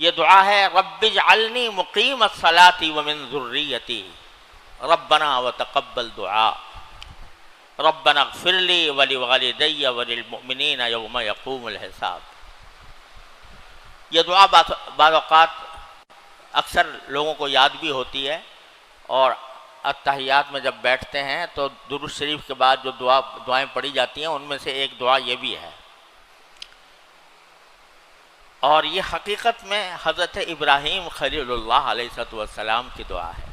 یہ دعا ہے رب اجعلنی مقیم الصلاۃ ومن ذریتی ربنا وتقبل دعاء ربنا اغفر لی ولوالدی وللمؤمنین یوم یقوم الحساب۔ یہ دعا بعض اوقات اکثر لوگوں کو یاد بھی ہوتی ہے، اور اتحیات میں جب بیٹھتے ہیں تو درود شریف کے بعد جو دعائیں پڑھی جاتی ہیں ان میں سے ایک دعا یہ بھی ہے، اور یہ حقیقت میں حضرت ابراہیم خلیل اللہ علیہ السلام کی دعا ہے۔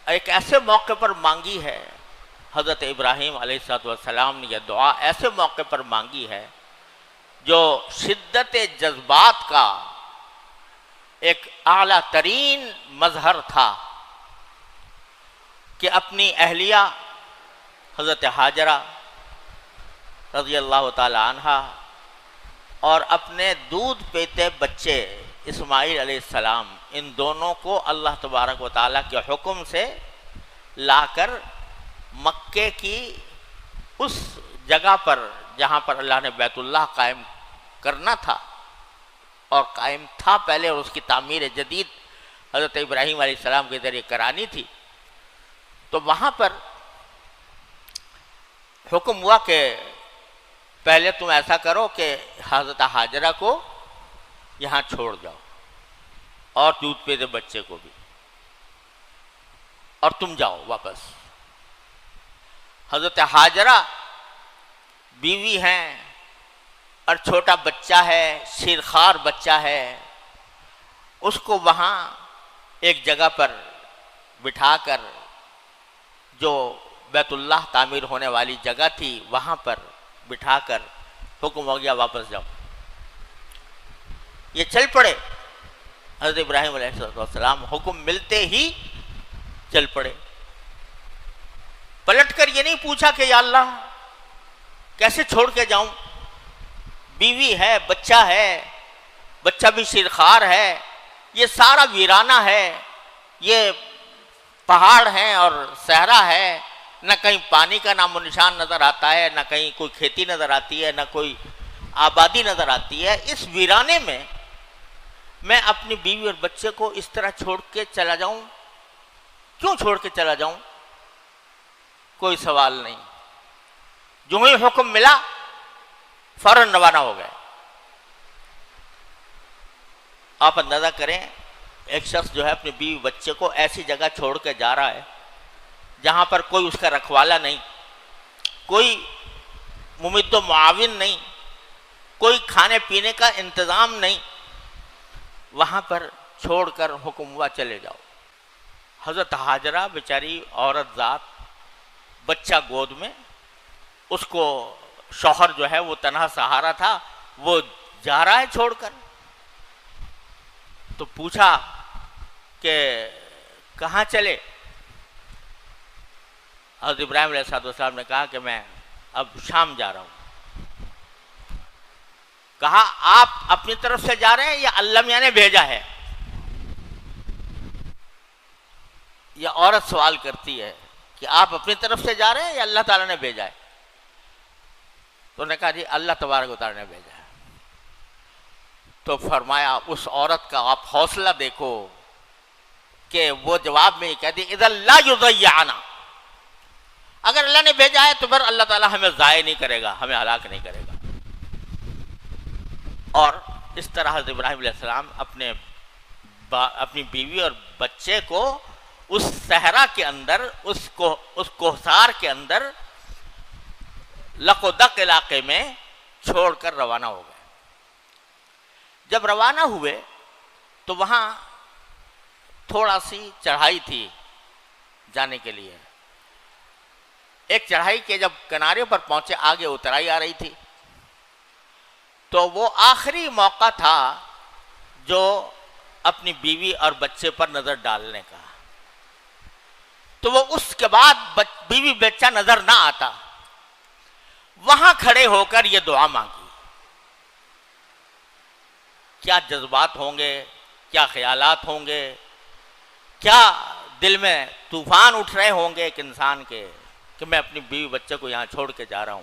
ایک ایسے موقع پر مانگی ہے حضرت ابراہیم علیہ السلام نے یہ دعا ایسے موقع پر مانگی ہے جو شدت جذبات کا ایک اعلیٰ ترین مظہر تھا، کہ اپنی اہلیہ حضرت حاجرہ رضی اللہ تعالی عنہا اور اپنے دودھ پیتے بچے اسماعیل علیہ السلام، ان دونوں کو اللہ تبارک و تعالیٰ کے حکم سے لا کر مکے کی اس جگہ پر جہاں پر اللہ نے بیت اللہ قائم کرنا تھا اور قائم تھا پہلے، اور اس کی تعمیر جدید حضرت ابراہیم علیہ السلام کے ذریعے کرانی تھی، تو وہاں پر حکم ہوا کہ پہلے تم ایسا کرو کہ حضرت حاجرہ کو یہاں چھوڑ جاؤ اور دودھ پیتے بچے کو بھی، اور تم جاؤ واپس۔ حضرت حاجرہ بیوی ہیں اور چھوٹا بچہ ہے، شیرخوار بچہ ہے، اس کو وہاں ایک جگہ پر بٹھا کر جو بیت اللہ تعمیر ہونے والی جگہ تھی وہاں پر بٹھا کر حکم ہو گیا واپس جاؤ۔ یہ چل پڑے حضرت ابراہیم علیہ السلام، حکم ملتے ہی چل پڑے، پلٹ کر یہ نہیں پوچھا کہ یا اللہ کیسے چھوڑ کے جاؤں، بیوی ہے، بچہ بھی شیرخوار ہے، یہ سارا ویرانہ ہے، یہ پہاڑ ہیں اور صحرا ہے، نہ کہیں پانی کا نام و نشان نظر آتا ہے، نہ کہیں کوئی کھیتی نظر آتی ہے، نہ کوئی آبادی نظر آتی ہے۔ اس ویرانے میں میں اپنی بیوی اور بچے کو اس طرح چھوڑ کے چلا جاؤں؟ کیوں چھوڑ کے چلا جاؤں؟ کوئی سوال نہیں، جو ہی حکم ملا فوراً روانہ ہو گئے۔ آپ اندازہ کریں ایک شخص جو ہے اپنی بیوی بچے کو ایسی جگہ چھوڑ کے جا رہا ہے جہاں پر کوئی اس کا رکھوالا نہیں، کوئی ممد و معاون نہیں، کوئی کھانے پینے کا انتظام نہیں، وہاں پر چھوڑ کر حکم ہوا چلے جاؤ۔ حضرت حاجرہ بیچاری عورت ذات، بچہ گود میں، اس کو شوہر جو ہے وہ تنہا سہارا تھا، وہ جا رہا ہے چھوڑ کر، تو پوچھا کہ کہاں چلے؟ حضرت ابراہیم علیہ السلام نے کہا کہ میں اب شام جا رہا ہوں۔ کہا آپ اپنی طرف سے جا رہے ہیں یا اللہ میاں نے بھیجا ہے؟ یہ عورت سوال کرتی ہے کہ آپ اپنی طرف سے جا رہے ہیں یا اللہ تعالیٰ نے بھیجا ہے؟ تو انہوں نے کہا جی اللہ تبارک و تعالیٰ نے بھیجا ہے۔ تو فرمایا اس عورت کا آپ حوصلہ دیکھو کہ وہ جواب میں یہ کہتی اذا لا یضیعنا، اگر اللہ نے بھیجا ہے تو پھر اللہ تعالیٰ ہمیں ضائع نہیں کرے گا، ہمیں ہلاک نہیں کرے گا۔ اور اس طرح حضرت ابراہیم علیہ السلام اپنی بیوی اور بچے کو اس صحرا کے اندر، اس کوہسار کے اندر لق و دق علاقے میں چھوڑ کر روانہ ہو گئے۔ جب روانہ ہوئے تو وہاں تھوڑا سی چڑھائی تھی جانے کے لیے، ایک چڑھائی کے جب کنارے پر پہنچے آگے اترائی آ رہی تھی، تو وہ آخری موقع تھا جو اپنی بیوی اور بچے پر نظر ڈالنے کا، تو وہ اس کے بعد بیوی بچہ نظر نہ آتا، وہاں کھڑے ہو کر یہ دعا مانگی۔ کیا جذبات ہوں گے، کیا خیالات ہوں گے، کیا دل میں طوفان اٹھ رہے ہوں گے ایک انسان کے کہ میں اپنی بیوی بچے کو یہاں چھوڑ کے جا رہا ہوں۔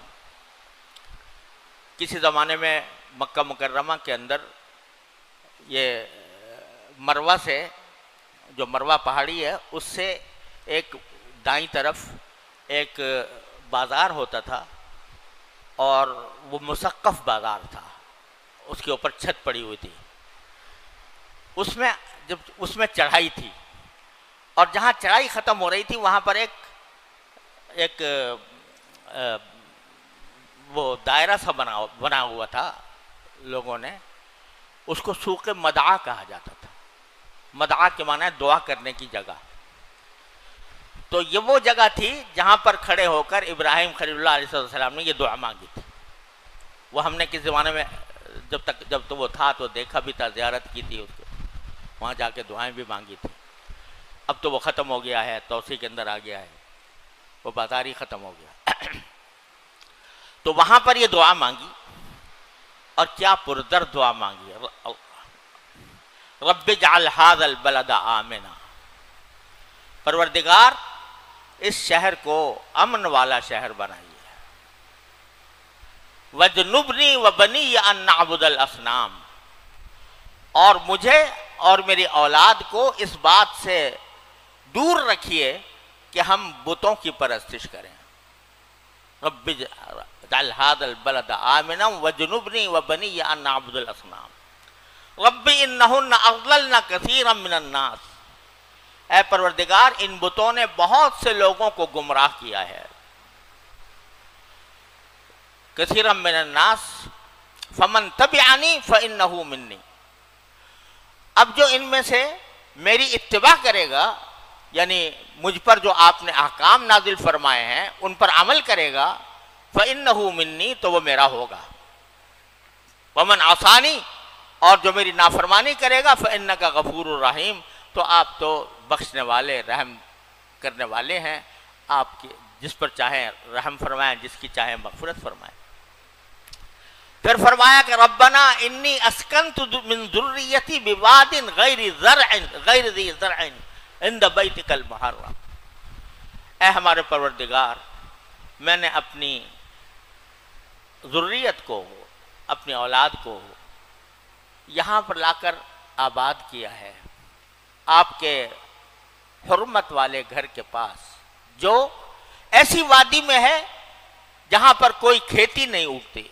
کسی زمانے میں مکہ مکرمہ کے اندر یہ مروہ سے، جو مروہ پہاڑی ہے اس سے ایک دائیں طرف ایک بازار ہوتا تھا، اور وہ مسقف بازار تھا، اس کے اوپر چھت پڑی ہوئی تھی، اس میں جب اس میں چڑھائی تھی، اور جہاں چڑھائی ختم ہو رہی تھی وہاں پر ایک وہ دائرہ سا بنا ہوا تھا، لوگوں نے اس کو سوق مدعا کہا جاتا تھا۔ مدعا کے معنی ہے دعا کرنے کی جگہ۔ تو یہ وہ جگہ تھی جہاں پر کھڑے ہو کر ابراہیم خلیل اللہ علیہ السلام نے یہ دعا مانگی تھی۔ وہ ہم نے کس زمانے میں جب تو وہ تھا تو دیکھا بھی تھا، زیارت کی تھی اس کو، وہاں جا کے دعائیں بھی مانگی تھی۔ اب تو وہ ختم ہو گیا ہے، توسیع کے اندر آ گیا ہے، وہ بازار ہی ختم ہو گیا۔ تو وہاں پر یہ دعا مانگی، اور کیا پردرد دعا مانگی، رب اجعل ھذا البلد آمنا، پروردگار اس شہر کو امن والا شہر بنائیے، وجنبنی وبنی ان نعبد الاصنام، اور مجھے اور میری اولاد کو اس بات سے دور رکھیے کہ ہم بتوں کی پرستش کریں۔ رب اجعل ھذا البلد آمنا وجنبنی وبنی ان نعبد الاصنام رب انہن اضللن کثیرا من الناس، اے پروردگار ان بتوں نے بہت سے لوگوں کو گمراہ کیا ہے۔ کثیرا من الناس فمن تبعنی فانہ منی، اب جو ان میں سے میری اتباع کرے گا، یعنی مجھ پر جو آپ نے احکام نازل فرمائے ہیں ان پر عمل کرے گا، فانہ منی، تو وہ میرا ہوگا۔ ومن عصانی، اور جو میری نافرمانی کرے گا، فإنک غفور الرحیم، تو آپ تو بخشنے والے، رحم کرنے والے ہیں، آپ کی جس پر چاہیں رحم فرمائیں، جس کی چاہیں مغفرت فرمائیں۔ پھر فرمایا کہ ربنا انی اسکنت من ذریتی بواد غیر ذی زرع عند بیتک المحرم، اے ہمارے پروردگار میں نے اپنی ذریت کو، اپنی اولاد کو یہاں پر لا کر آباد کیا ہے، آپ کے حرمت والے گھر کے پاس، جو ایسی وادی میں ہے جہاں پر کوئی کھیتی نہیں اگتی،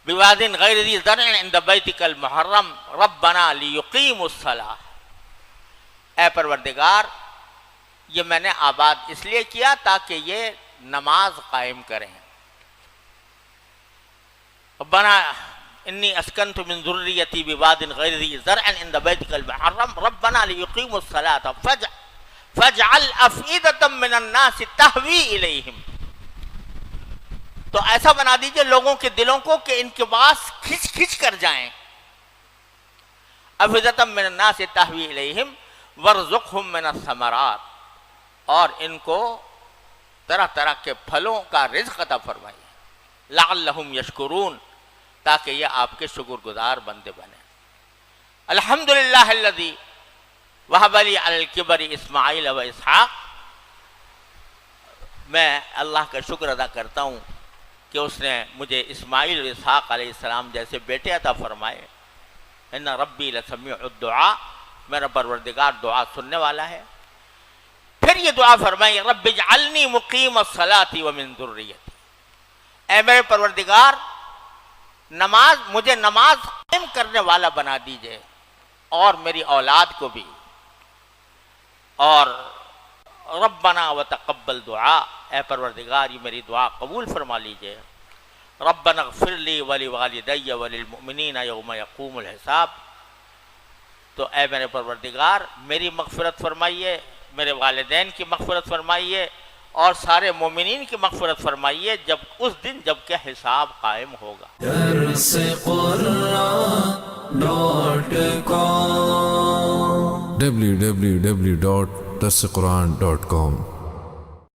بواد غیر ذی زرع عند بیتک المحرم ربنا لیقیموا الصلاۃ، اے پروردگار یہ میں نے آباد اس لیے کیا تاکہ یہ نماز قائم کریں۔ ربنا انی اسکنت من ذریتی بواد غیر ذی زرع عند بیتک المحرم ربنا لیقیموا الصلاۃ فاجعل افئدۃ من الناس تہوی الیہم، تو ایسا بنا دیجئے لوگوں کے دلوں کو کہ ان کے پاس کھچ کر جائیں۔ افئدۃ من الناس تہوی الیہم وارزقہم من الثمرات، اور ان کو طرح طرح کے پھلوں کا رزق عطا فرمائیے، لعلہم یشکرون، تاکہ یہ آپ کے شکر گزار بندے بنیں۔ الحمدللہ الذی وہب لی علی الکبر اسماعیل و اسحاق، میں اللہ کا شکر ادا کرتا ہوں کہ اس نے مجھے اسماعیل و اسحاق علیہ السلام جیسے بیٹے عطا فرمائے۔ ان ربی لسمیع الدعاء، میرا پروردگار دعا سننے والا ہے۔ پھر یہ دعا فرمائی رب اجعلنی مقیم الصلاۃ ومن ذریتی، اے میرے پروردگار مجھے نماز قائم کرنے والا بنا دیجئے، اور میری اولاد کو بھی، اور ربنا وتقبل دعا، اے پروردگار یہ میری دعا قبول فرما لیجئے۔ ربنا اغفر لی ولوالدی وللمؤمنین یوم یقوم الحساب، تو اے میرے پروردگار میری مغفرت فرمائیے، میرے والدین کی مغفرت فرمائیے، اور سارے مومنین کی مغفرت فرمائیے جب اس دن جب کہ حساب قائم ہوگا۔ www.darsequran.com